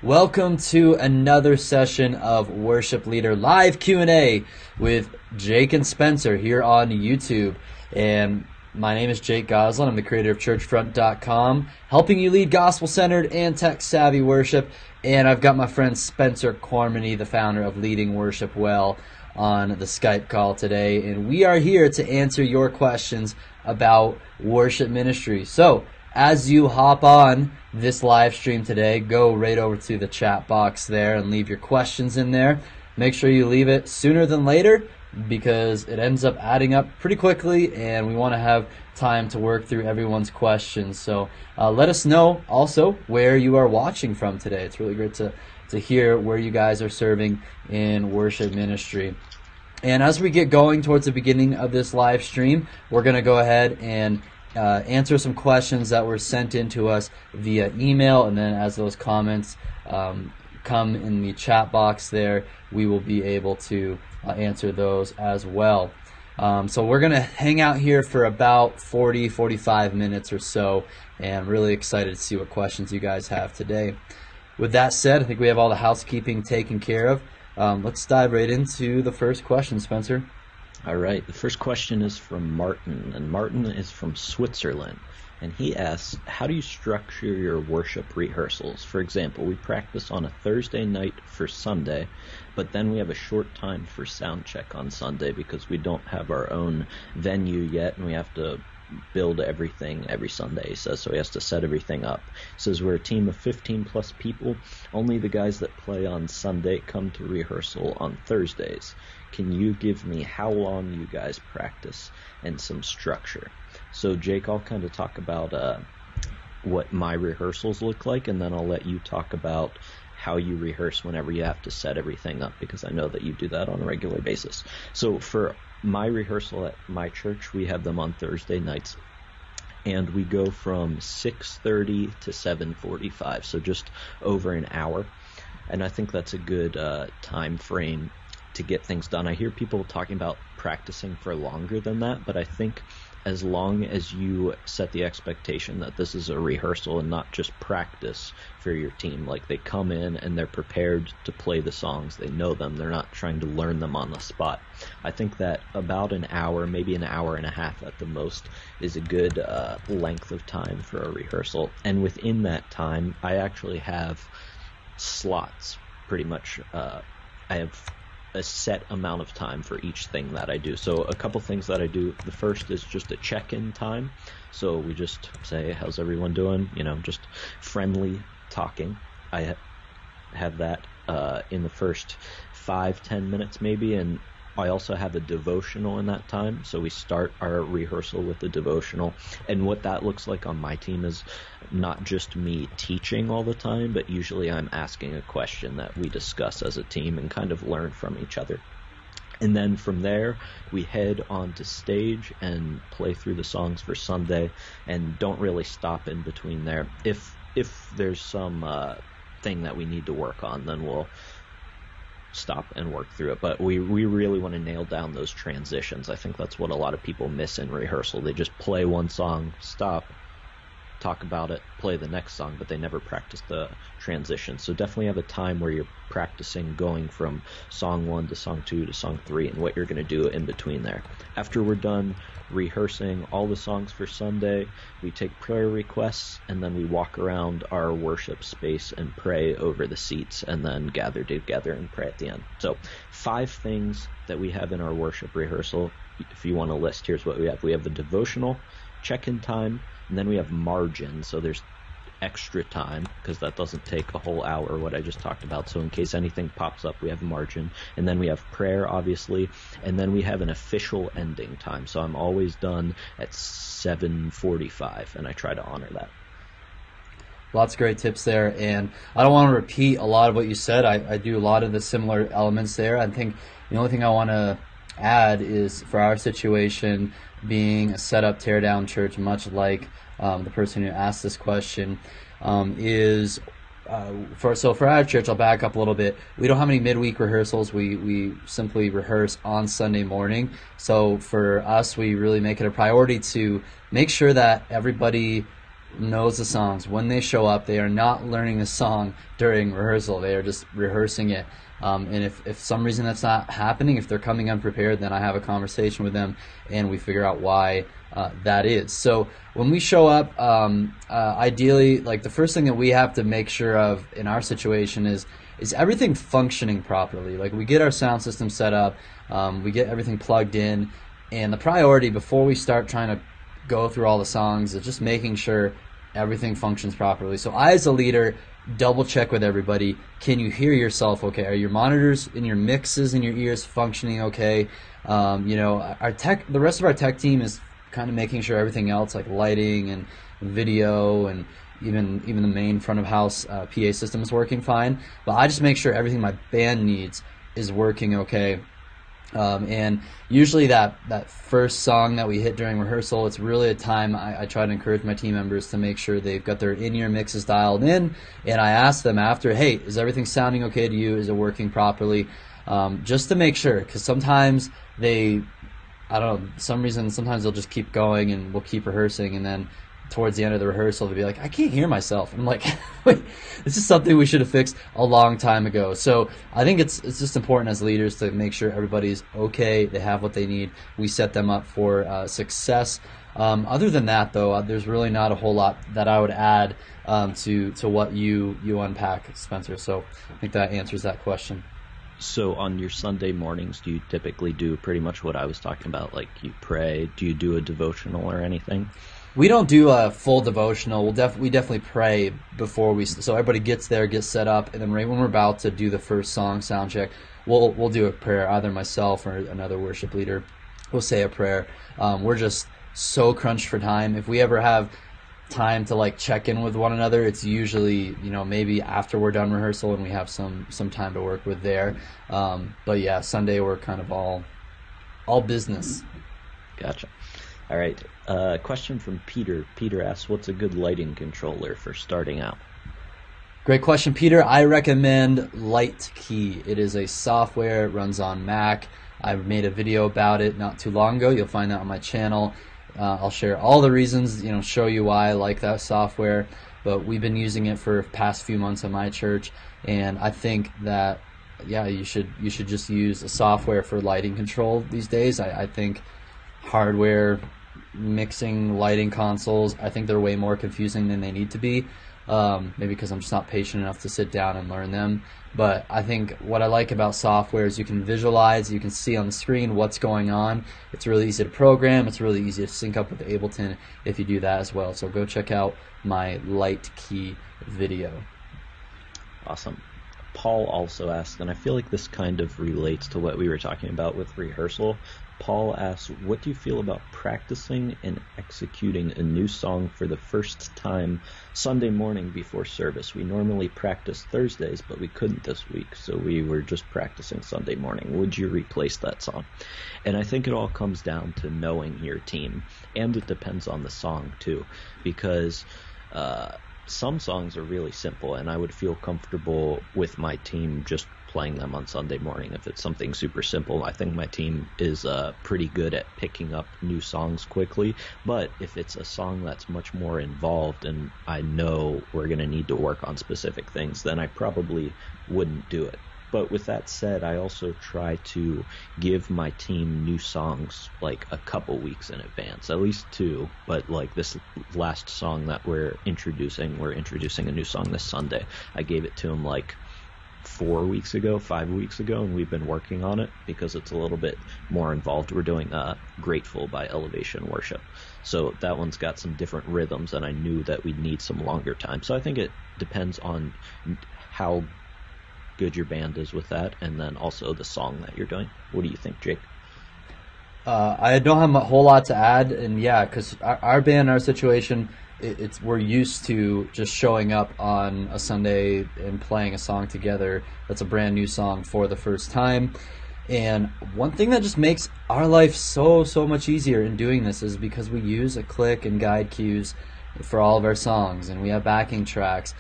Welcome to another session of Worship Leader Live Q&A with Jake and Spencer here on YouTube. And my name is Jake Goslin. I'm the creator of ChurchFront.com, helping you lead gospel-centered and tech-savvy worship. And I've got my friend Spencer Cormany, the founder of Leading Worship Well, on the Skype call today. And we are here to answer your questions about worship ministry. So, as you hop on this live stream today, go right over to the chat box there and leave your questions in there. Make sure you leave it sooner than later because it ends up adding up pretty quickly and we want to have time to work through everyone's questions. So let us know also where you are watching from today. It's really great to hear where you guys are serving in worship ministry. And as we get going towards the beginning of this live stream, we're going to go ahead and answer some questions that were sent in to us via email, and then as those comments come in the chat box there, we will be able to answer those as well. So we're going to hang out here for about 45 minutes or so, and I'm really excited to see what questions you guys have today. With that said, I think we have all the housekeeping taken care of. Let's dive right into the first question, Spencer. All right, the first question is from Martin, and Martin is from Switzerland, and he asks, how do you structure your worship rehearsals? For example, we practice on a Thursday night for Sunday, but then we have a short time for sound check on Sunday because we don't have our own venue yet, and we have to build everything every Sunday, he says, so he has to set everything up. He says we're a team of 15 plus people. Only the guys that play on Sunday come to rehearsal on Thursdays. Can you give me how long you guys practice and some structure? So Jake, I'll kind of talk about what my rehearsals look like, and then I'll let you talk about how you rehearse whenever you have to set everything up, because I know that you do that on a regular basis. So for my rehearsal at my church, we have them on Thursday nights, and we go from 6:30 to 7:45, so just over an hour. And I think that's a good time frame to get things done. I hear people talking about practicing for longer than that, but I think as long as you set the expectation that this is a rehearsal and not just practice for your team, like they come in and they're prepared to play the songs, they know them, they're not trying to learn them on the spot. I think that about an hour, maybe an hour and a half at the most, is a good length of time for a rehearsal. And within that time, I actually have slots, pretty much. I have a set amount of time for each thing that I do. So a couple things that I do. The first is just a check-in time. So we just say, how's everyone doing? Just friendly talking. I have that in the first 5-10 minutes maybe, and I also have a devotional in that time. So we start our rehearsal with the devotional. And what that looks like on my team is not just me teaching all the time, but usually I'm asking a question that we discuss as a team and kind of learn from each other. And then from there, we head on to stage and play through the songs for Sunday and don't really stop in between there. If there's some thing that we need to work on, then we'll stop and work through it. But we really want to nail down those transitions. I think that's what a lot of people miss in rehearsal. They just play one song, stop, talk about it, play the next song, but they never practice the transition. So definitely have a time where you're practicing going from song 1 to song 2 to song 3 and what you're going to do in between there. After we're done rehearsing all the songs for Sunday, we take prayer requests and then we walk around our worship space and pray over the seats and then gather together and pray at the end. So 5 things that we have in our worship rehearsal. If you want to list, here's what we have. We have the devotional, check-in time, and then we have margin, so there's extra time because that doesn't take a whole hour, what I just talked about. So in case anything pops up, we have margin. And then we have prayer, obviously. And then we have an official ending time. So I'm always done at 7:45, and I try to honor that. Lots of great tips there, and I don't want to repeat a lot of what you said. I do a lot of the similar elements there. I think the only thing I want to add is for our situation being a set-up, tear-down church, much like the person who asked this question, for our church, I'll back up a little bit. We don't have any midweek rehearsals. We simply rehearse on Sunday morning. So for us, we really make it a priority to make sure that everybody knows the songs. When they show up, they are not learning the song during rehearsal. They are just rehearsing it. And if some reason that's not happening, if they're coming unprepared, then I have a conversation with them and we figure out why that is. So when we show up, ideally, like the first thing that we have to make sure of in our situation is everything functioning properly. Like we get our sound system set up, we get everything plugged in, and the priority before we start trying to go through all the songs is just making sure everything functions properly. So I, as a leader, double check with everybody. Can you hear yourself okay? Are your monitors and your mixes in your ears functioning okay? The rest of our tech team is kind of making sure everything else, like lighting and video and even the main front of house PA system is working fine. But I just make sure everything my band needs is working okay. And usually that first song that we hit during rehearsal, it's really a time I try to encourage my team members to make sure they've got their in-ear mixes dialed in, and I ask them after, hey, is everything sounding okay to you? Is it working properly? Just to make sure, because sometimes sometimes they'll just keep going and we'll keep rehearsing, and then towards the end of the rehearsal they'll be like, I can't hear myself. And I'm like, wait, this is something we should have fixed a long time ago. So I think it's just important as leaders to make sure everybody's okay, they have what they need, we set them up for success. Other than that, though, there's really not a whole lot that I would add to what you unpack, Spencer. So I think that answers that question. So on your Sunday mornings, do you typically do pretty much what I was talking about? Like you pray? Do you do a devotional or anything? We don't do a full devotional. We definitely pray before so everybody gets there, gets set up, and then right when we're about to do the first song sound check, we'll do a prayer. Either myself or another worship leader will say a prayer. We're just so crunched for time. If we ever have time to like check in with one another, it's usually maybe after we're done rehearsal and we have some time to work with there. But yeah, Sunday we're kind of all business. Gotcha. All right. Question from Peter. Peter asks, what's a good lighting controller for starting out? Great question, Peter. I recommend LightKey. It is a software. It runs on Mac. I made a video about it not too long ago. You'll find that on my channel. I'll share all the reasons, show you why I like that software. But we've been using it for the past few months at my church, and I think that, yeah, you should just use a software for lighting control these days. I think hardware mixing lighting consoles, I think they're way more confusing than they need to be. Maybe because I'm just not patient enough to sit down and learn them. But I think what I like about software is you can visualize, you can see on the screen what's going on. It's really easy to program. It's really easy to sync up with Ableton if you do that as well. So go check out my LightKey video. Awesome. Paul also asked, and I feel like this kind of relates to what we were talking about with rehearsal. Paul asks, what do you feel about practicing and executing a new song for the first time Sunday morning before service? We normally practice Thursdays, but we couldn't this week, so we were just practicing Sunday morning. Would you replace that song? And I think it all comes down to knowing your team, and it depends on the song too, because some songs are really simple, and I would feel comfortable with my team just playing them on Sunday morning. If it's something super simple, I think my team is pretty good at picking up new songs quickly. But if it's a song that's much more involved and I know we're going to need to work on specific things, then I probably wouldn't do it. But with that said, I also try to give my team new songs like a couple weeks in advance, at least two. But like this last song that we're introducing a new song this Sunday. I gave it to them like 5 weeks ago, and we've been working on it because it's a little bit more involved. We're doing Grateful by Elevation Worship. So that one's got some different rhythms, and I knew that we'd need some longer time. So I think it depends on how good your band is with that, and then also the song that you're doing. What do you think, Jake? I don't have a whole lot to add, and yeah, because our band, our situation, we're used to just showing up on a Sunday and playing a song together that's a brand new song for the first time. And one thing that just makes our life so much easier in doing this is because we use a click and guide cues for all of our songs, and we have backing tracks.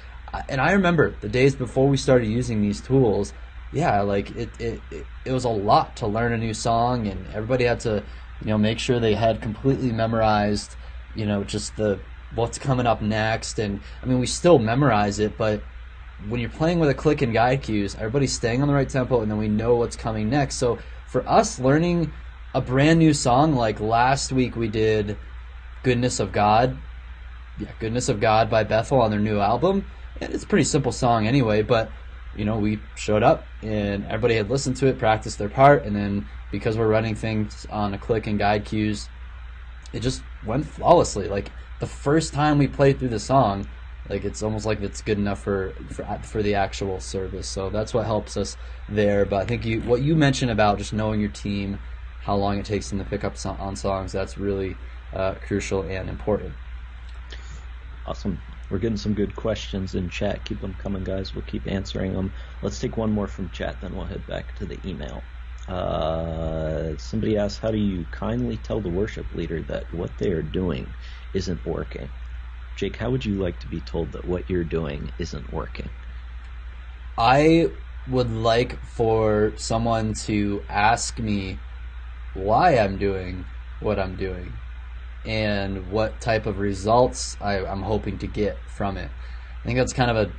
And I remember the days before we started using these tools, yeah, like it was a lot to learn a new song, and everybody had to make sure they had completely memorized just the what's coming up next. And I mean, we still memorize it, but when you're playing with a click and guide cues, everybody's staying on the right tempo, and then we know what's coming next. So for us, learning a brand new song, like last week we did Goodness of God. Yeah, Goodness of God by Bethel on their new album. And it's a pretty simple song anyway, but we showed up and everybody had listened to it, practiced their part, and then because we're running things on a click and guide cues, it just went flawlessly. Like the first time we played through the song, like it's almost like it's good enough for the actual service. So that's what helps us there. But I think what you mentioned about just knowing your team, how long it takes them to pick up on songs, that's really crucial and important. Awesome. We're getting some good questions in chat. Keep them coming, guys. We'll keep answering them. Let's take one more from chat, then we'll head back to the email. Somebody asked, how do you kindly tell the worship leader that what they are doing isn't working? Jake, how would you like to be told that what you're doing isn't working? I would like for someone to ask me why I'm doing what I'm doing and what type of results I'm hoping to get from it. I think that's kind of a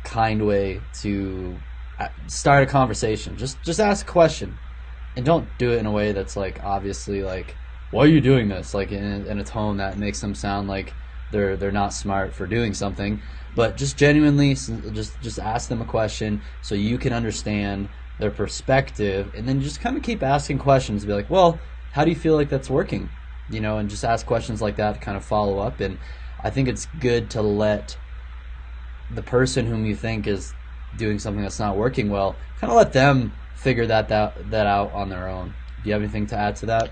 kind way to start a conversation. Just ask a question, and don't do it in a way that's like obviously like, why are you doing this? Like in a tone that makes them sound like they're not smart for doing something. But just genuinely, just ask them a question so you can understand their perspective, and then just kind of keep asking questions. Be like, well, how do you feel like that's working? And just ask questions like that to kind of follow up. And I think it's good to let the person whom you think is doing something that's not working well, kind of let them figure that out on their own. Do you have anything to add to that?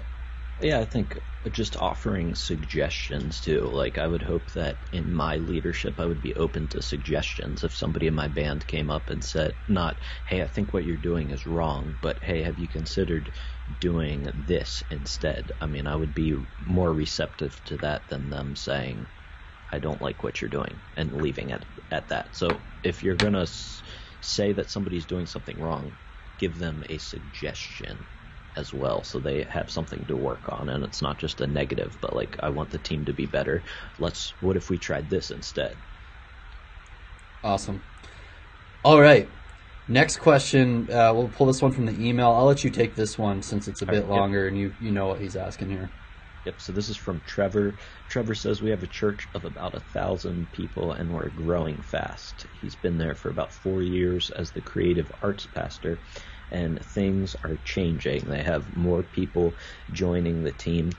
Yeah, I think just offering suggestions too. Like, I would hope that in my leadership I would be open to suggestions. If somebody in my band came up and said, not, hey, I think what you're doing is wrong, but hey, have you considered doing this instead? I mean, I would be more receptive to that than them saying, I don't like what you're doing, and leaving it at that. So if you're going to say that somebody's doing something wrong, give them a suggestion as well, so they have something to work on, and it's not just a negative, but like, I want the team to be better. What if we tried this instead? Awesome. All right. Next question. We'll pull this one from the email. I'll let you take this one since it's a bit longer, and you know what he's asking here. Yep, so this is from Trevor. Trevor says, we have a church of about 1,000 people, and we're growing fast. He's been there for about 4 years as the creative arts pastor, and things are changing. They have more people joining the team,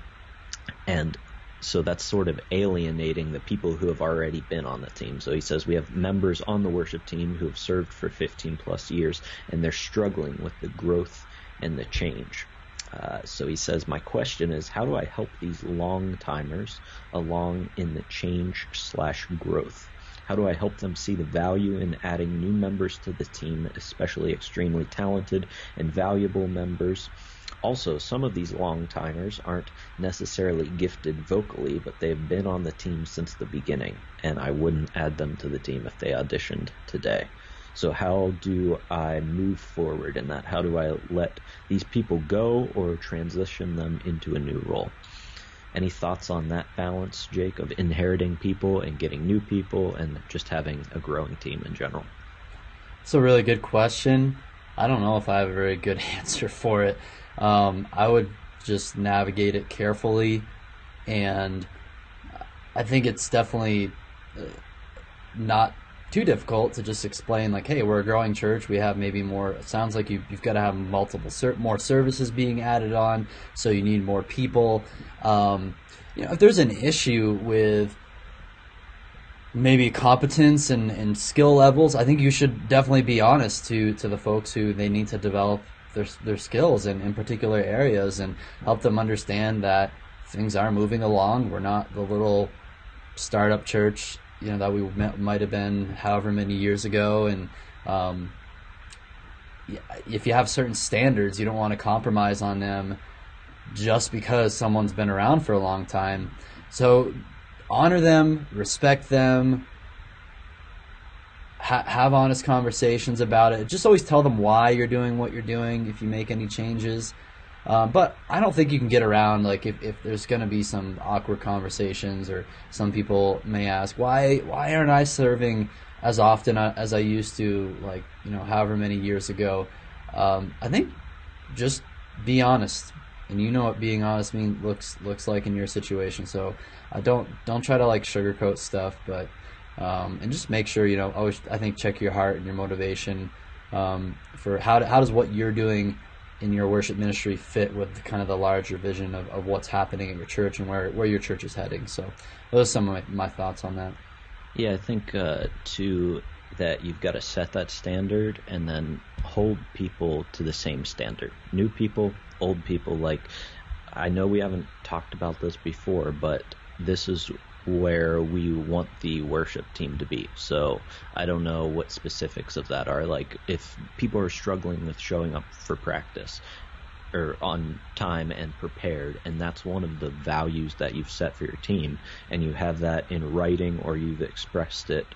and so that's sort of alienating the people who have already been on the team. So he says, we have members on the worship team who have served for 15 plus years, and they're struggling with the growth and the change. So he says, my question is, how do I help these long-timers along in the change/growth? How do I help them see the value in adding new members to the team, especially extremely talented and valuable members? Also, some of these long-timers aren't necessarily gifted vocally, but they've been on the team since the beginning, and I wouldn't add them to the team if they auditioned today. So how do I move forward in that? How do I let these people go or transition them into a new role? Any thoughts on that balance, Jake, of inheriting people and getting new people and just having a growing team in general? It's a really good question. I don't know if I have a very good answer for it. I would just navigate it carefully, and I think it's definitely not too difficult to just explain, like, hey, we're a growing church. We have maybe more. It sounds like you've got to have more services being added on, so you need more people. If there's an issue with maybe competence and skill levels, I think you should definitely be honest to the folks who they need to develop their skills in particular areas, and help them understand that things are moving along. We're not the little startup church that we might have been however many years ago, and if you have certain standards, you don't want to compromise on them just because someone's been around for a long time. So honor them, respect them, have honest conversations about it. Just always tell them why you're doing what you're doing if you make any changes. But I don't think you can get around, like, if there's going to be some awkward conversations, or some people may ask, why aren't I serving as often as I used to, like, however many years ago. I think just be honest, and you know what being honest looks like in your situation. So don't try to, like, sugarcoat stuff, but and just make sure, always, I think, check your heart and your motivation for how does what you're doing in your worship ministry fit with kind of the larger vision of what's happening at your church and where your church is heading. So those are some of my thoughts on that. Yeah, I think too that you've got to set that standard and then hold people to the same standard. New people, old people. Like, I know we haven't talked about this before, but this is where we want the worship team to be. So I don't know what specifics of that are. Like, if people are struggling with showing up for practice or on time and prepared, and that's one of the values that you've set for your team, and you have that in writing or you've expressed it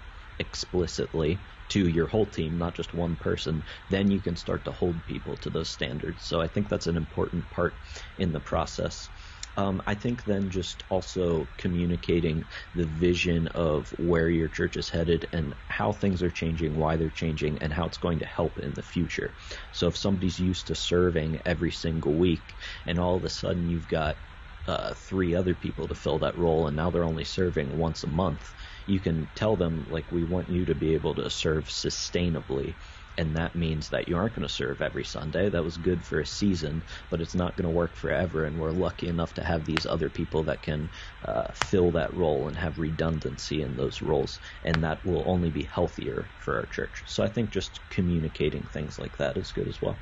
explicitly to your whole team, not just one person, then you can start to hold people to those standards. So I think that's an important part in the process. I think then just also communicating the vision of where your church is headed and how things are changing, why they're changing, and how it's going to help in the future. So if somebody's used to serving every single week and all of a sudden you've got 3 other people to fill that role and now they're only serving once a month, you can tell them, like, we want you to be able to serve sustainably. And that means that you aren't going to serve every Sunday. That was good for a season, but it's not going to work forever. And we're lucky enough to have these other people that can fill that role and have redundancy in those roles. And that will only be healthier for our church. So I think just communicating things like that is good as well.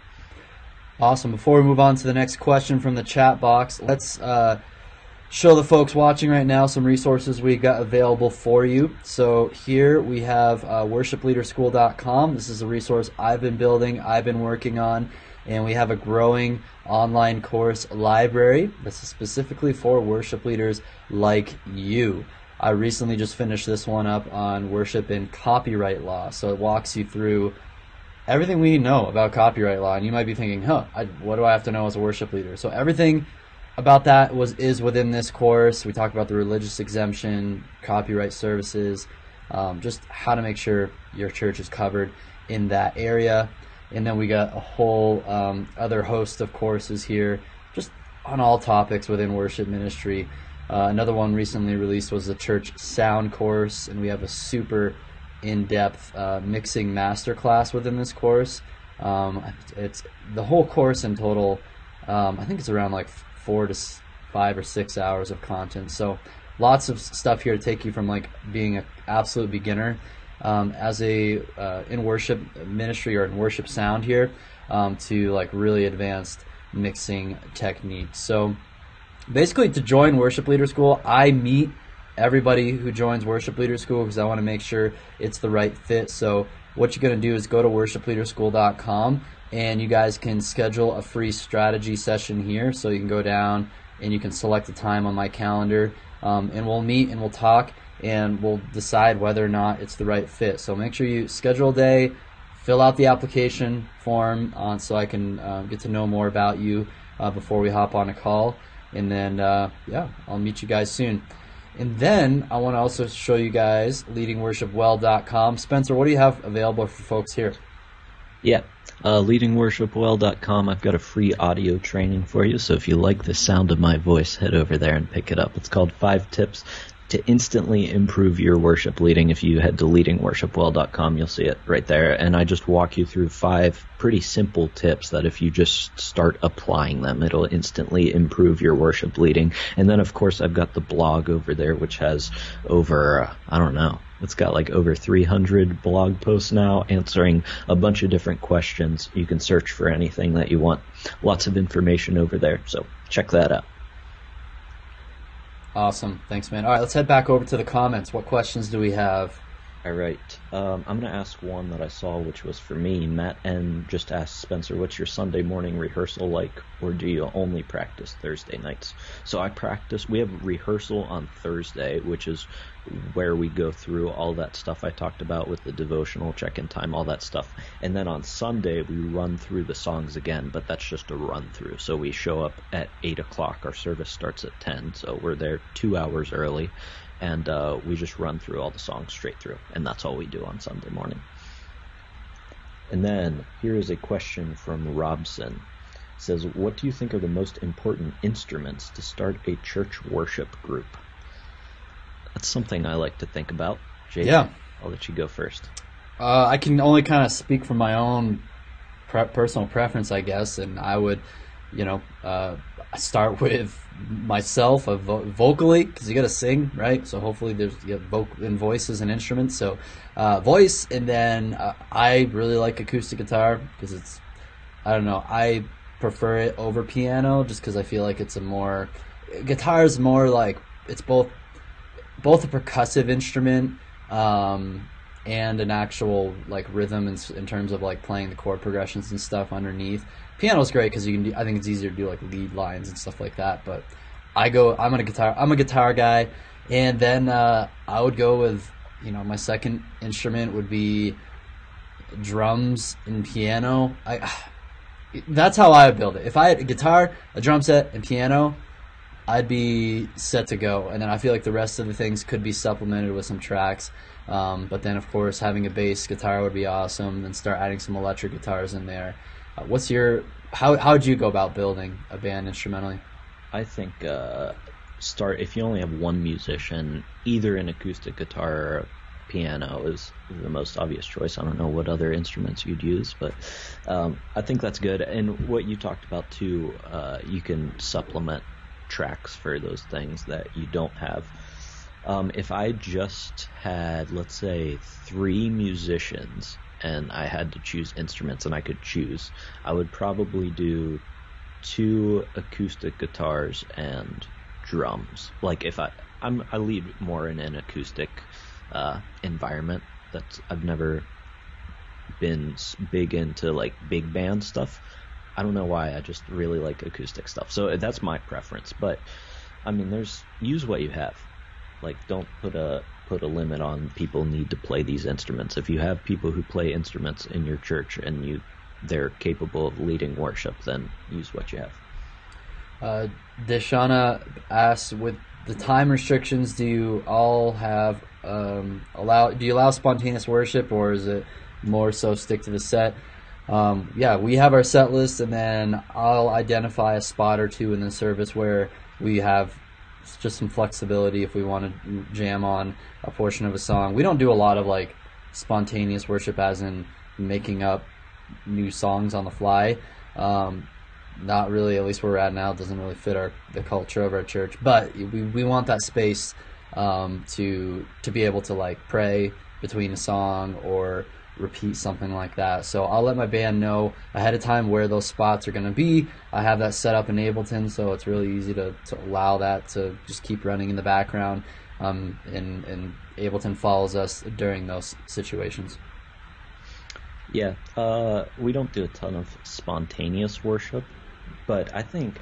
Awesome. Before we move on to the next question from the chat box, let's show the folks watching right now some resources we got available for you. So here we have worshipleaderschool.com. This is a resource I've been building, I've been working on, and we have a growing online course library. This is specifically for worship leaders like you. I recently just finished this one up on worship and copyright law. So it walks you through everything we know about copyright law. And you might be thinking, what do I have to know as a worship leader? So everything about that is within this course. We talk about the religious exemption, copyright services, just how to make sure your church is covered in that area. And then we got a whole other host of courses here, just on all topics within worship ministry. Another one recently released was the church sound course, and we have a super in-depth mixing masterclass within this course. It's the whole course in total. I think it's around like 4 to 5 or 6 hours of content. So lots of stuff here to take you from, like, being an absolute beginner as a in worship ministry or in worship sound here to, like, really advanced mixing techniques. So basically, to join Worship Leader School, I meet everybody who joins Worship Leader School because I want to make sure it's the right fit. So what you're going to do is go to worshipleaderschool.com, and you guys can schedule a free strategy session here. So you can go down and you can select a time on my calendar, and we'll meet and we'll talk and we'll decide whether or not it's the right fit. So make sure you schedule a day, fill out the application form so I can get to know more about you before we hop on a call. And then, I'll meet you guys soon. And then I want to also show you guys leadingworshipwell.com. Spencer, what do you have available for folks here? Yeah, leadingworshipwell.com. I've got a free audio training for you, so if you like the sound of my voice, head over there and pick it up. It's called 5 Tips to Instantly Improve Your Worship Leading. If you head to leadingworshipwell.com, you'll see it right there. And I just walk you through 5 pretty simple tips that if you just start applying them, it'll instantly improve your worship leading. And then, of course, I've got the blog over there, which has over, it's got like over 300 blog posts now answering a bunch of different questions. You can search for anything that you want. Lots of information over there, so check that out. Awesome. Thanks, man. All right, let's head back over to the comments. What questions do we have? All right. I'm going to ask one that I saw, which was for me. Matt N. just asked Spencer, what's your Sunday morning rehearsal like, or do you only practice Thursday nights? So we have rehearsal on Thursday, which is where we go through all that stuff I talked about with the devotional, check-in time, all that stuff. And then on Sunday, we run through the songs again, but that's just a run-through. So we show up at 8 o'clock. Our service starts at 10, so we're there 2 hours early. And we just run through all the songs straight through, and that's all we do on Sunday morning. And then here is a question from Robson. It says, what do you think are the most important instruments to start a church worship group? That's something I like to think about. Jake, Yeah. I'll let you go first. I can only kind of speak from my own personal preference, I guess, and I would, start with myself vocally, because you got to sing, right? So hopefully there's in voices and instruments. So voice, and then I really like acoustic guitar because I prefer it over piano just because I feel like guitar is more like it's both a percussive instrument and an actual like rhythm in terms of like playing the chord progressions and stuff underneath. Piano's great because I think it's easier to do like lead lines and stuff like that. But I'm a guitar guy, and then I would go with my second instrument would be drums and piano. That's how I would build it. If I had a guitar, a drum set, and piano, I'd be set to go. And then I feel like the rest of the things could be supplemented with some tracks. But then, of course, having a bass guitar would be awesome. Then start adding some electric guitars in there. How would you go about building a band instrumentally? I think if you only have one musician, either an acoustic guitar or a piano is the most obvious choice. I don't know what other instruments you'd use, but I think that's good. And what you talked about too, you can supplement tracks for those things that you don't have. If I just had, let's say, 3 musicians and I had to choose instruments and I could choose, I would probably do 2 acoustic guitars and drums. Like if I lead more in an acoustic environment. I've never been big into like big band stuff. I don't know why. I just really like acoustic stuff. So that's my preference. But I mean, use what you have. Like, don't put a limit on people need to play these instruments. If you have people who play instruments in your church and they're capable of leading worship, then use what you have. Deshauna asks, with the time restrictions, do you all have do you allow spontaneous worship, or is it more so stick to the set? Yeah, we have our set list, and then I'll identify a spot or two in the service where we have just some flexibility if we want to jam on a portion of a song. We don't do a lot of like spontaneous worship as in making up new songs on the fly. Not really, at least where we're at now. It doesn't really fit the culture of our church, but we want that space to be able to like pray between a song or repeat something like that. So I'll let my band know ahead of time where those spots are going to be. I have that set up in Ableton, so it's really easy to allow that to just keep running in the background, and Ableton follows us during those situations. Yeah, we don't do a ton of spontaneous worship, but I think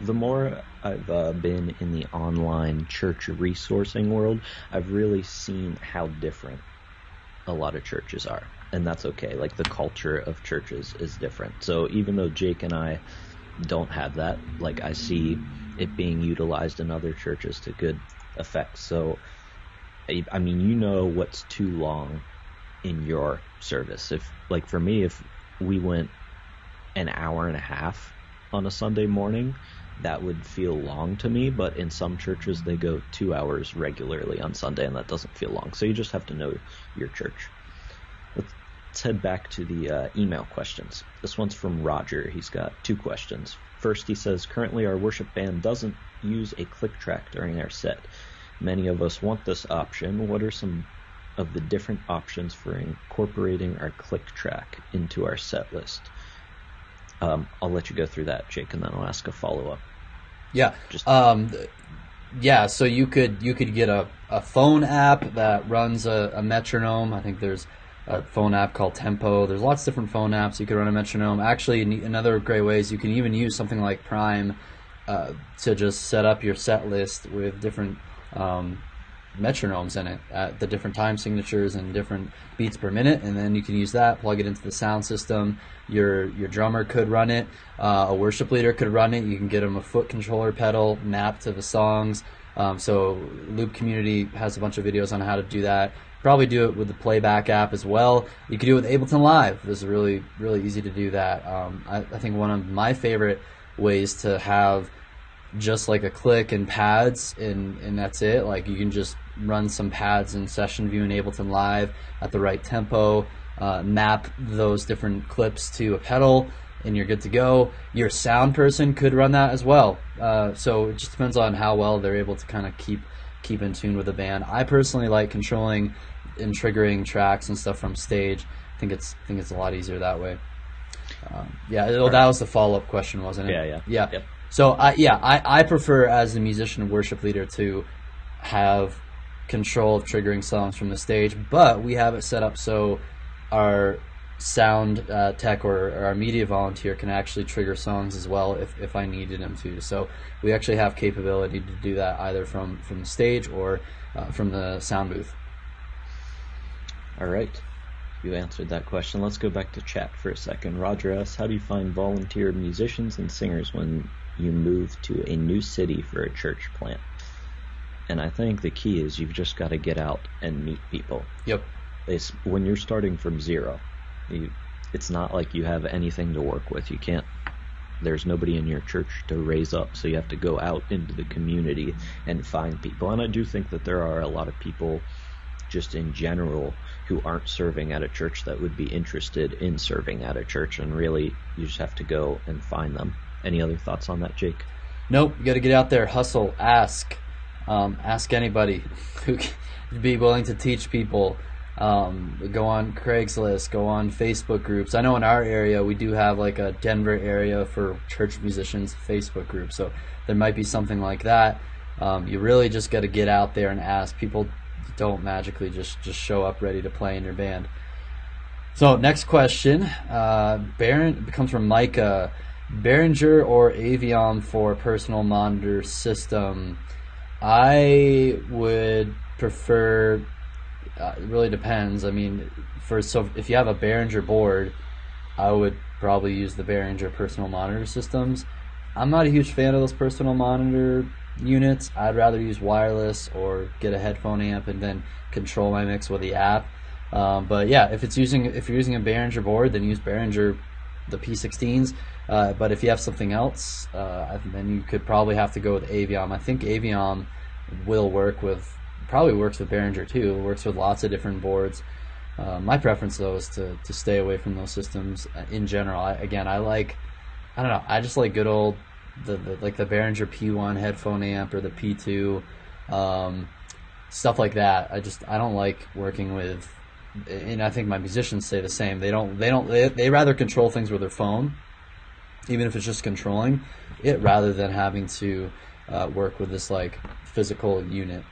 the more I've been in the online church resourcing world, I've really seen how different a lot of churches are, and that's okay. Like, the culture of churches is different. So even though Jake and I don't have that, like, I see it being utilized in other churches to good effect. So I mean, what's too long in your service. If, like, for me, if we went an hour and a half on a Sunday morning, that would feel long to me, but in some churches they go 2 hours regularly on Sunday, and that doesn't feel long. So you just have to know your church. Let's head back to the email questions. This one's from Roger. He's got 2 questions. First, he says, currently our worship band doesn't use a click track during our set. Many of us want this option. What are some of the different options for incorporating our click track into our set list? I'll let you go through that, Jake, and then I'll ask a follow-up. Yeah. Yeah, so you could get a phone app that runs a metronome. I think there's a phone app called Tempo. There's lots of different phone apps you could run a metronome. Actually, another great way is you can even use something like Prime to just set up your set list with different metronomes in it at the different time signatures and different beats per minute, and then you can use that, plug it into the sound system. Your drummer could run it, a worship leader could run it. You can get them a foot controller pedal mapped to the songs. So Loop Community has a bunch of videos on how to do that. Probably do it with the Playback app as well. You can do it with Ableton Live. It's really easy to do that. I think one of my favorite ways to have just like a click and pads and that's it. Like you can just run some pads in Session View and Ableton Live at the right tempo, map those different clips to a pedal, and you're good to go. Your sound person could run that as well. So it just depends on how well they're able to kind of keep in tune with the band. I personally like controlling and triggering tracks and stuff from stage. I think it's a lot easier that way. That was the follow-up question, wasn't it? Yeah. Yep. So I prefer as a musician and worship leader to have control of triggering songs from the stage, but we have it set up so our sound tech or our media volunteer can actually trigger songs as well if I needed him to. So we actually have capability to do that either from the stage or from the sound booth. All right. You answered that question. Let's go back to chat for a second. Roger asks, how do you find volunteer musicians and singers when you move to a new city for a church plant? And I think the key is you've just got to get out and meet people. Yep. When you're starting from zero, it's not like you have anything to work with. There's nobody in your church to raise up, so you have to go out into the community and find people. And I do think that there are a lot of people just in general who aren't serving at a church that would be interested in serving at a church, and really you just have to go and find them. Any other thoughts on that, Jake? Nope. You got to get out there, hustle, ask anybody who would be willing to teach people. Go on Craigslist, go on Facebook groups. I know in our area we do have like a Denver area for church musicians Facebook group, so there might be something like that. You really just got to get out there and ask. People don't magically just show up ready to play in your band. So next question, comes from Micah. Behringer or Aviom for personal monitor system? I would prefer. It really depends. I mean, if you have a Behringer board, I would probably use the Behringer personal monitor systems. I'm not a huge fan of those personal monitor units. I'd rather use wireless or get a headphone amp and then control my mix with the app. But yeah, if you're using a Behringer board, then use Behringer, the P16s. But if you have something else, then you could probably have to go with Aviom. I think Aviom probably works with Behringer too. It works with lots of different boards. My preference though is to stay away from those systems in general. I just like good old the Behringer P1 headphone amp or the P2, stuff like that. I don't like working with, and I think my musicians say the same. They rather control things with their phone, even if it's just controlling it, rather than having to work with this like physical unit.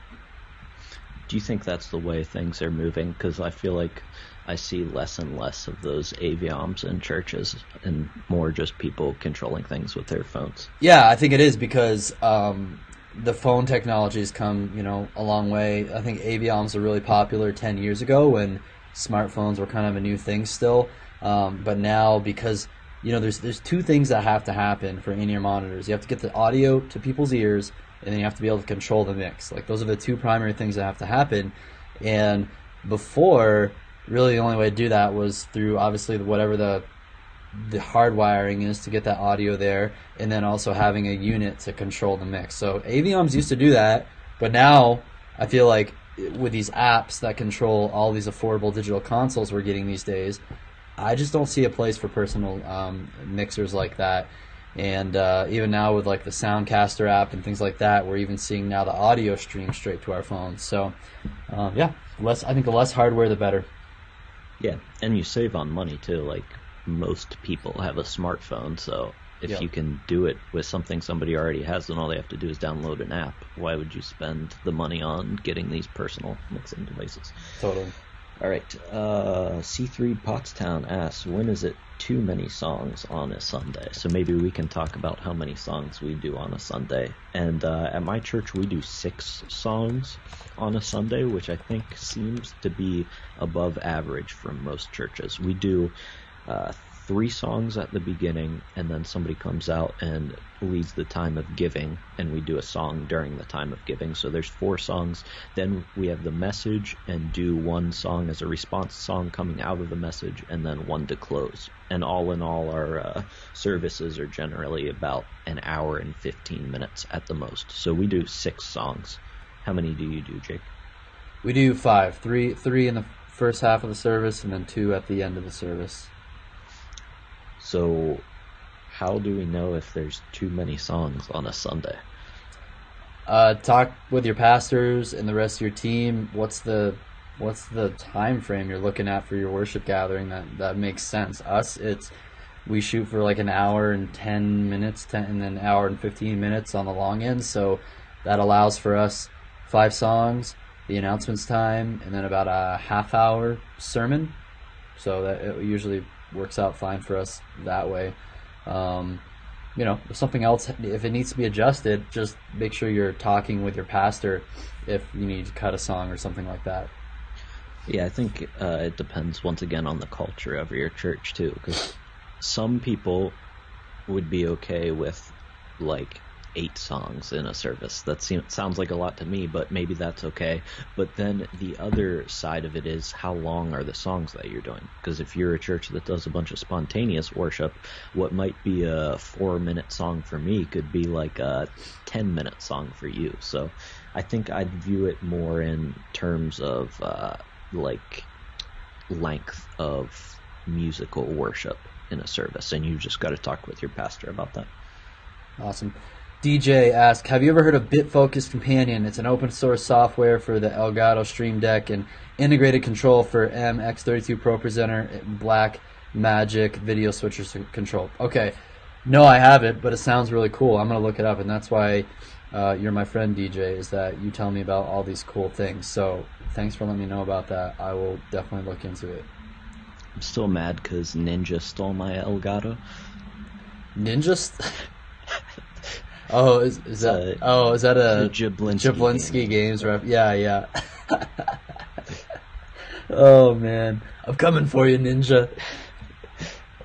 Do you think that's the way things are moving? Because I feel like I see less and less of those Avioms in churches and more just people controlling things with their phones. Yeah, I think it is because the phone technology has come, a long way. I think Avioms were really popular 10 years ago when smartphones were kind of a new thing still. But now, because there's two things that have to happen for in-ear monitors. You have to get the audio to people's ears, and then you have to be able to control the mix. Like, those are the two primary things that have to happen. And before, really the only way to do that was through, obviously, whatever the hard wiring is to get that audio there, and then also having a unit to control the mix. So Avioms used to do that, but now I feel like with these apps that control all these affordable digital consoles we're getting these days, I just don't see a place for personal mixers like that. And even now with like the Soundcaster app and things like that, we're even seeing now the audio stream straight to our phones. So I think the less hardware, the better. Yeah, and you save on money too. Like, most people have a smartphone, so if Yep. you can do it with something somebody already has, then all they have to do is download an app. Why would you spend the money on getting these personal mixing devices? Totally. All right. C3 Pottstown asks, when is it too many songs on a Sunday? So maybe we can talk about how many songs we do on a Sunday. And at my church, we do 6 songs on a Sunday, which I think seems to be above average from most churches. We do 3 songs at the beginning, and then somebody comes out and leads the time of giving, and we do a song during the time of giving. So there's 4 songs. Then we have the message and do 1 song as a response song coming out of the message, and then 1 to close. And all in all, our services are generally about an hour and 15 minutes at the most. So we do 6 songs. How many do you do, Jake? We do 5. Three in the first half of the service, and then 2 at the end of the service. So how do we know if there's too many songs on a Sunday? Talk with your pastors and the rest of your team. What's the time frame you're looking at for your worship gathering that makes sense? We shoot for like an hour and 10 minutes, and then an hour and 15 minutes on the long end. So that allows for us 5 songs, the announcements time, and then about a half hour sermon. So that it usually works out fine for us that way. If something else, if it needs to be adjusted, just make sure you're talking with your pastor if you need to cut a song or something like that. Yeah, I think it depends once again on the culture of your church too, because some people would be okay with like 8 songs in a service. That sounds like a lot to me, but maybe that's okay. But then the other side of it is, how long are the songs that you're doing? Because if you're a church that does a bunch of spontaneous worship, what might be a 4-minute song for me could be like a 10-minute song for you. So I think I'd view it more in terms of like length of musical worship in a service, and you just got to talk with your pastor about that. Awesome. DJ asks, have you ever heard of BitFocus Companion? It's an open source software for the Elgato Stream Deck and integrated control for MX32 Pro Presenter, Black Magic video switcher control. Okay, no, I haven't, but it sounds really cool. I'm going to look it up, and that's why you're my friend, DJ, is that you tell me about all these cool things. So thanks for letting me know about that. I will definitely look into it. I'm still mad because Ninja stole my Elgato. Ninja? Oh, is that a Jablinski Games ref? Yeah. Oh man, I'm coming for you, Ninja.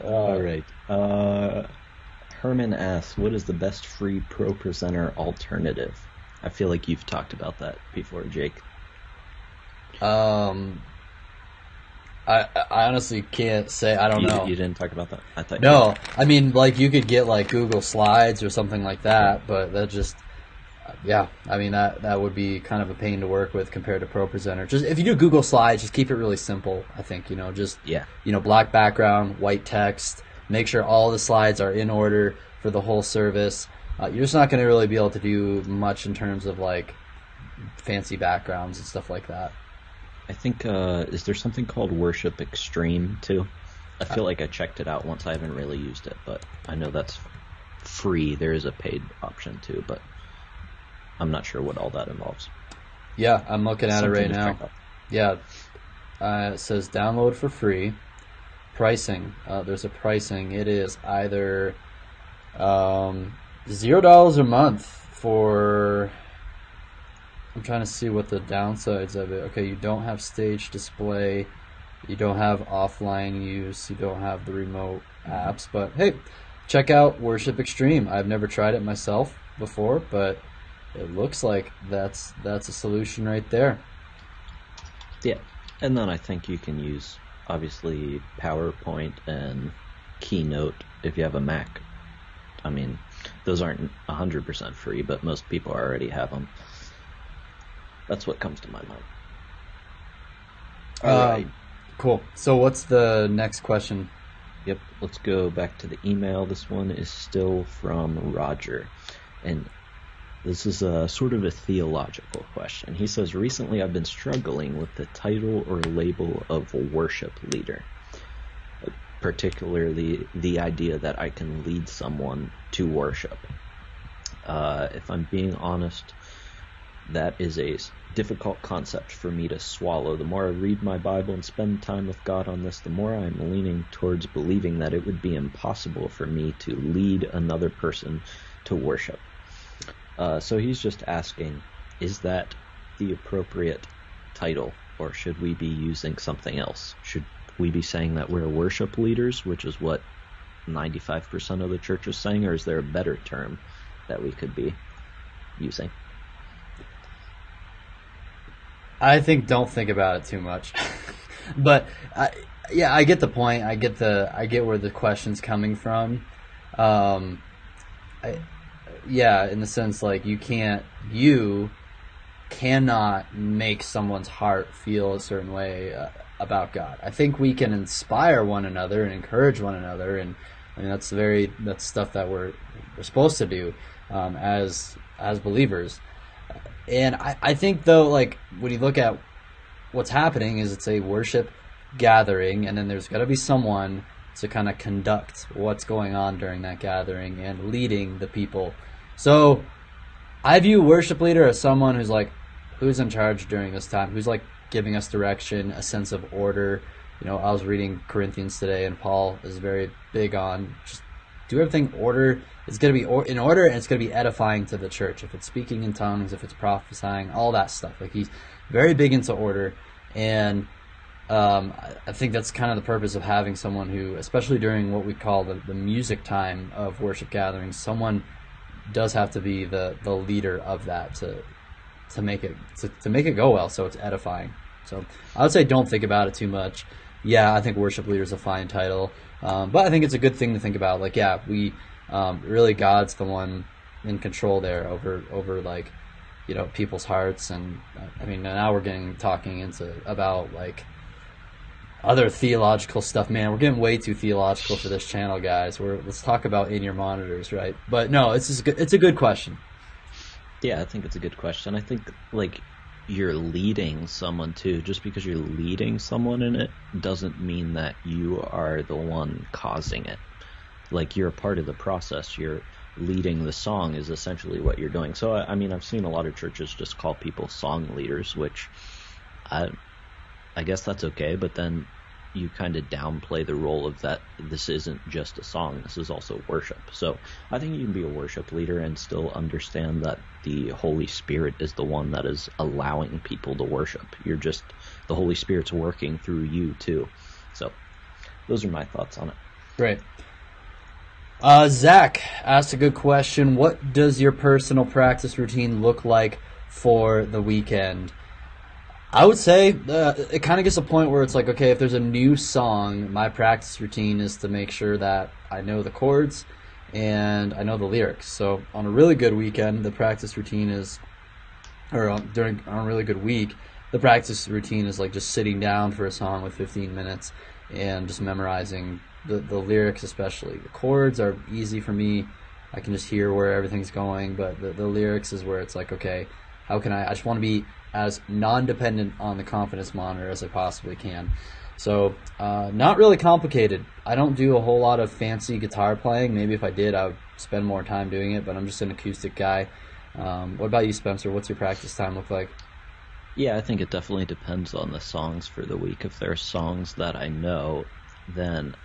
All right. Herman asks, what is the best free Pro Presenter alternative? I feel like you've talked about that before, Jake. I honestly can't say. I don't know. You didn't talk about that? I thought No, I mean, like, you could get like Google Slides or something like that, but that just, yeah, I mean, that would be kind of a pain to work with compared to Pro Presenter. Just if you do Google Slides, just keep it really simple. I think, black background, white text. Make sure all the slides are in order for the whole service. You're just not going to really be able to do much in terms of like fancy backgrounds and stuff like that. I think, is there something called Worship Extreme, too? I feel like I checked it out once. I haven't really used it, but I know that's free. There is a paid option, too, but I'm not sure what all that involves. Yeah, I'm looking at it right now. Yeah, it says download for free. Pricing. There's a pricing. It is either $0 a month for... I'm trying to see what the downsides of it. Okay, you don't have stage display, you don't have offline use, you don't have the remote apps, but hey, check out Worship Extreme. I've never tried it myself before, but it looks like that's a solution right there. Yeah, and then I think you can use, obviously, PowerPoint and Keynote if you have a Mac. I mean, those aren't 100% free, but most people already have them. That's what comes to my mind. All right. Cool. So what's the next question? Yep. Let's go back to the email. This one is still from Roger. And this is a sort of a theological question. He says, recently I've been struggling with the title or label of worship leader. particularly the idea that I can lead someone to worship. If I'm being honest, that is a difficult concept for me to swallow. The more I read my Bible and spend time with God on this, the more I'm leaning towards believing that it would be impossible for me to lead another person to worship. So he's just asking, is that the appropriate title, or should we be using something else? Should we be saying that we're worship leaders, which is what 95% of the church is saying, or is there a better term that we could be using? I think don't think about it too much. But I get the point. I get where the question's coming from. In the sense, like, you cannot make someone's heart feel a certain way about God. I think we can inspire one another and encourage one another, and I mean that's stuff that we're supposed to do as believers. And I think, though, like, when you look at what's happening, is it's a worship gathering, and then there's got to be someone to kind of conduct what's going on during that gathering and leading the people. So I view worship leader as someone who's in charge during this time, who's like giving us direction, a sense of order. I was reading Corinthians today, and Paul is very big on just do everything order. It's going to be in order, and it's going to be edifying to the church. If it's speaking in tongues, if it's prophesying, all that stuff. Like, he's very big into order, and I think that's kind of the purpose of having someone who, especially during what we call the music time of worship gatherings, someone does have to be the leader of that to make it go well, so it's edifying. So I would say don't think about it too much. Yeah, I think worship leader is a fine title, but I think it's a good thing to think about. Like, yeah, we really, God's the one in control there over like, people's hearts. And I mean, now we're talking about like other theological stuff. Man, we're getting way too theological for this channel, guys. Let's talk about in your monitors, right? But no, it's a good question. Yeah, I think it's a good question. I think, like, you're leading someone too. Just because you're leading someone in it doesn't mean that you are the one causing it. Like, you're a part of the process. You're leading the song is essentially what you're doing. So, I mean, I've seen a lot of churches just call people song leaders, which I guess that's okay, but then you kind of downplay the role of that. This isn't just a song, this is also worship. So I think you can be a worship leader and still understand that the Holy Spirit is the one that is allowing people to worship. The Holy Spirit's working through you too. So those are my thoughts on it. Great. Zach asked a good question. What does your personal practice routine look like for the weekend? I would say it kind of gets to a point where it's like, okay, if there's a new song, my practice routine is to make sure that I know the chords and I know the lyrics. So on a really good weekend, the practice routine is, on a really good week, the practice routine is like just sitting down for a song with 15 minutes and just memorizing the lyrics, especially. The chords are easy for me. I can just hear where everything's going, but the lyrics is where it's like, okay, how can I just want to be as non-dependent on the confidence monitor as I possibly can. So not really complicated. I don't do a whole lot of fancy guitar playing. Maybe if I did, I would spend more time doing it, but I'm just an acoustic guy. What about you, Spencer? What's your practice time look like? Yeah, I think it definitely depends on the songs for the week. If there are songs that I know, then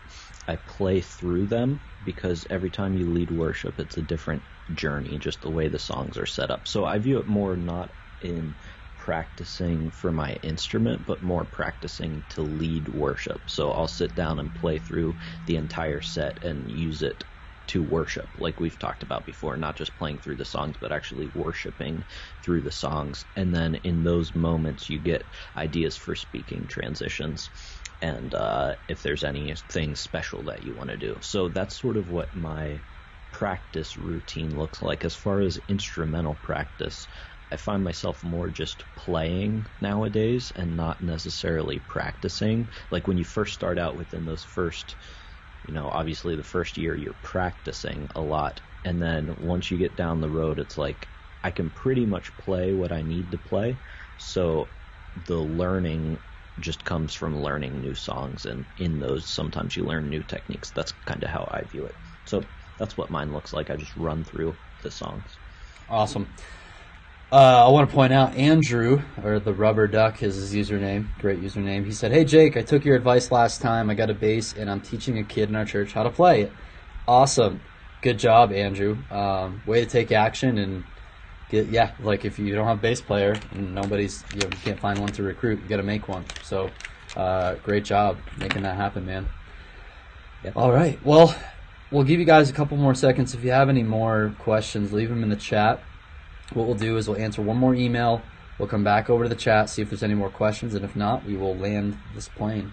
I play through them, because every time you lead worship, it's a different journey, just the way the songs are set up. So I view it more not in practicing for my instrument, but more practicing to lead worship. So I'll sit down and play through the entire set and use it to worship, like we've talked about before, not just playing through the songs, but actually worshiping through the songs. And then in those moments, you get ideas for speaking transitions, and if there's anything special that you want to do. So that's sort of what my practice routine looks like. As far as instrumental practice, I find myself more just playing nowadays and not necessarily practicing. Like when you first start out within those first, obviously the first year you're practicing a lot. And then once you get down the road, it's like I can pretty much play what I need to play. So the learning just comes from learning new songs, and in those sometimes you learn new techniques. That's kind of how I view it. So that's what mine looks like. I just run through the songs. Awesome. I want to point out Andrew, or the Rubber Duck is his username. Great username. He said, "Hey Jake, I took your advice last time. I got a bass and I'm teaching a kid in our church how to play it." Awesome. Good job, Andrew. Way to take action and like if you don't have a bass player and you can't find one to recruit, you got to make one. So great job making that happen, man. Yep. All right. Well, we'll give you guys a couple more seconds. If you have any more questions, leave them in the chat. What we'll do is we'll answer one more email. We'll come back over to the chat, see if there's any more questions, and if not, we will land this plane.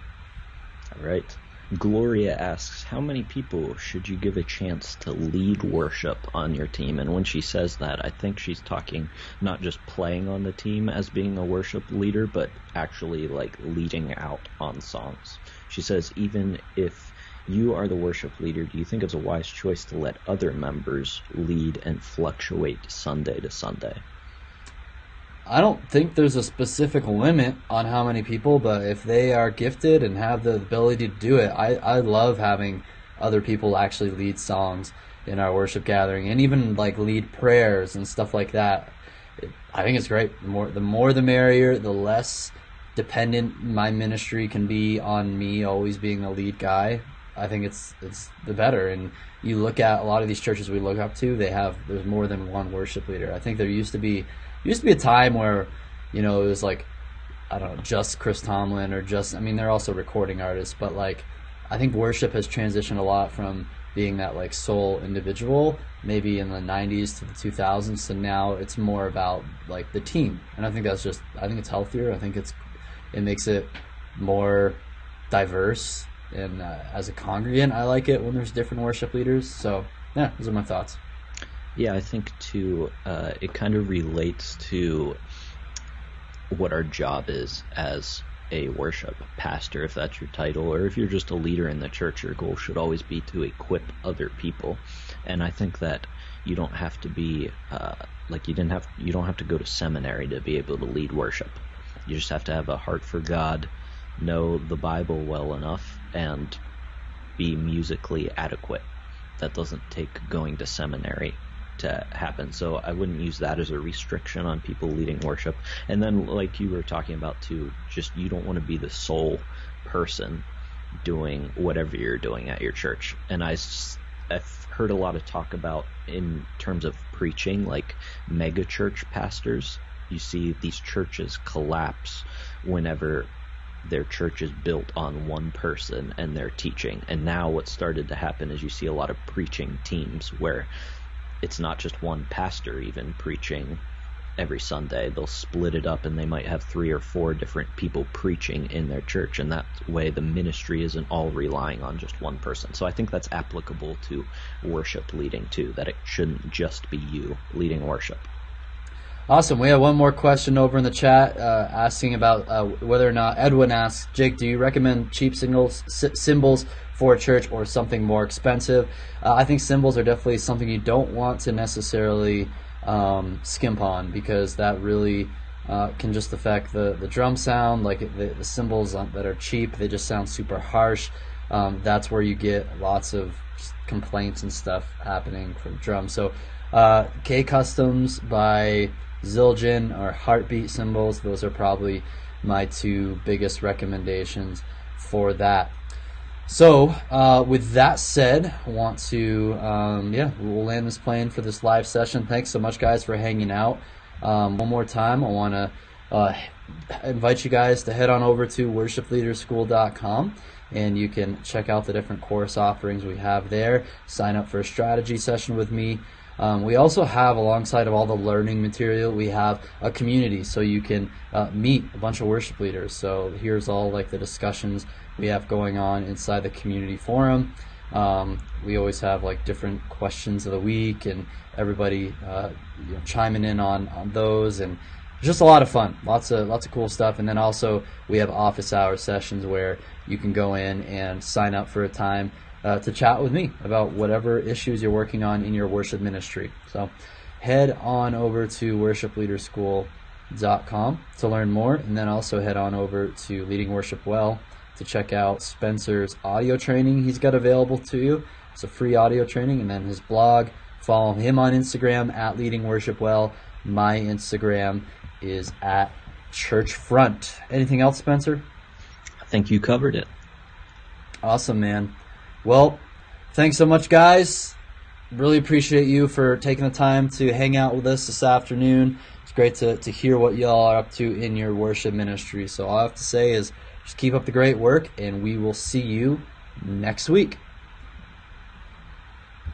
All right. Gloria asks, how many people should you give a chance to lead worship on your team? And when she says that, I think she's talking not just playing on the team as being a worship leader, but actually like leading out on songs. She says, even if you are the worship leader, do you think it's a wise choice to let other members lead and fluctuate Sunday to Sunday? I don't think there's a specific limit on how many people, but if they are gifted and have the ability to do it, I love having other people actually lead songs in our worship gathering and even like lead prayers and stuff like that. I think it's great. The more the merrier, the less dependent my ministry can be on me always being the lead guy. I think it's the better. And you look at a lot of these churches we look up to, there's more than one worship leader. I think there used to be a time where, it was like, I don't know, just Chris Tomlin or they're also recording artists, but like, I think worship has transitioned a lot from being that like sole individual, maybe in the 90s to the 2000s, to now it's more about like the team. And I think I think it's healthier. I think it makes it more diverse. And as a congregant, I like it when there's different worship leaders. So, yeah, those are my thoughts. Yeah, I think, too, it kind of relates to what our job is as a worship pastor, if that's your title, or if you're just a leader in the church, your goal should always be to equip other people. And I think that you don't have to be, you don't have to go to seminary to be able to lead worship. You just have to have a heart for God, know the Bible well enough, and be musically adequate. That doesn't take going to seminary to happen. So I wouldn't use that as a restriction on people leading worship. And then, like you were talking about too, just you don't want to be the sole person doing whatever you're doing at your church. And I've heard a lot of talk about, in terms of preaching, like mega church pastors. You see these churches collapse whenever their church is built on one person and their teaching. And now what's started to happen is you see a lot of preaching teams where it's not just one pastor even preaching every Sunday. They'll split it up and they might have 3 or 4 different people preaching in their church, and that way the ministry isn't all relying on just one person. So I think that's applicable to worship leading too, that it shouldn't just be you leading worship. Awesome. We have one more question over in the chat asking about whether or not, Edwin asks, Jake, do you recommend cheap cymbals for a church or something more expensive? I think cymbals are definitely something you don't want to necessarily skimp on, because that really can just affect the drum sound. Like the cymbals that are cheap, they just sound super harsh. That's where you get lots of complaints and stuff happening from drums. So K Customs by Zildjian or Heartbeat cymbals, those are probably my 2 biggest recommendations for that. So with that said, I want to we'll land this plane for this live session. Thanks so much, guys, for hanging out. One more time, I want to invite you guys to head on over to worshipleaderschool.com, and you can check out the different course offerings we have there. Sign up for a strategy session with me. We also have, alongside of all the learning material, we have a community, so you can meet a bunch of worship leaders. So here's all like the discussions we have going on inside the community forum. We always have like different questions of the week, and everybody chiming in on those, and just a lot of fun, lots of cool stuff. And then also we have office hour sessions where you can go in and sign up for a time to chat with me about whatever issues you're working on in your worship ministry. So head on over to to learn more, and then also head on over to Leading Worship Well to check out Spencer's audio training he's got available to you. It's a free audio training, and then his blog. Follow him on Instagram at Leading Worship Well. My Instagram is at Churchfront. Anything else, Spencer? I think you covered it. Awesome, man. Well, thanks so much, guys. Really appreciate you for taking the time to hang out with us this afternoon. It's great to hear what y'all are up to in your worship ministry. So all I have to say is just keep up the great work, and we will see you next week.